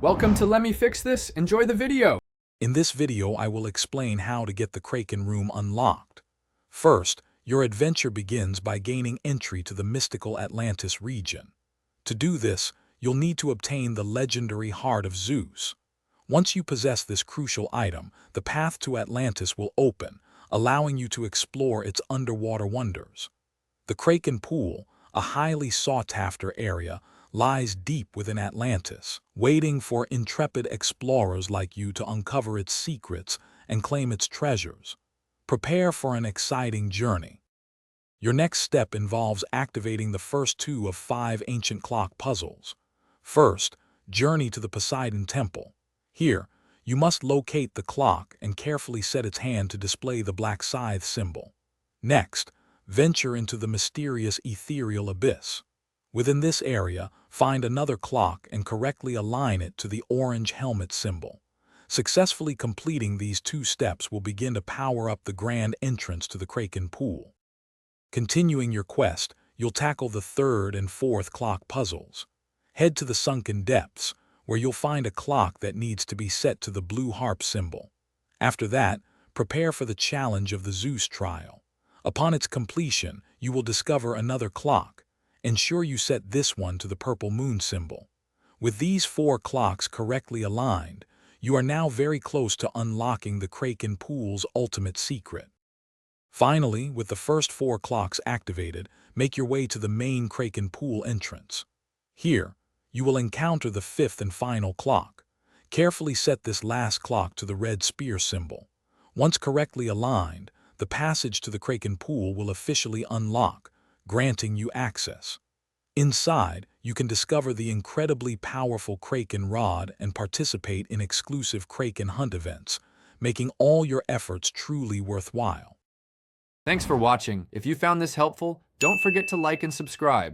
Welcome to Let Me Fix This. Enjoy the video. In this video, I will explain how to get the Kraken room unlocked. First, your adventure begins by gaining entry to the mystical Atlantis region. To do this, you'll need to obtain the legendary Heart of Zeus. Once you possess this crucial item, the path to Atlantis will open, allowing you to explore its underwater wonders. The Kraken Pool, a highly sought-after area, lies deep within Atlantis, waiting for intrepid explorers like you to uncover its secrets and claim its treasures. Prepare for an exciting journey. Your next step involves activating the first two of 5 ancient clock puzzles. First, journey to the Poseidon Temple. Here, you must locate the clock and carefully set its hand to display the black scythe symbol. Next, venture into the mysterious ethereal abyss. Within this area, find another clock and correctly align it to the orange helmet symbol. Successfully completing these 2 steps will begin to power up the grand entrance to the Kraken Pool. Continuing your quest, you'll tackle the 3rd and 4th clock puzzles. Head to the sunken depths, where you'll find a clock that needs to be set to the blue harp symbol. After that, prepare for the challenge of the Zeus trial. Upon its completion, you will discover another clock. Ensure you set this one to the purple moon symbol. With these 4 clocks correctly aligned, you are now very close to unlocking the Kraken Pool's ultimate secret. Finally, with the first 4 clocks activated, make your way to the main Kraken Pool entrance. Here, you will encounter the 5th and final clock. Carefully set this last clock to the red spear symbol. Once correctly aligned, the passage to the Kraken Pool will officially unlock, granting you access. Inside, you can discover the incredibly powerful Kraken rod and participate in exclusive Kraken hunt events, making all your efforts truly worthwhile. Thanks for watching. If you found this helpful, don't forget to like and subscribe.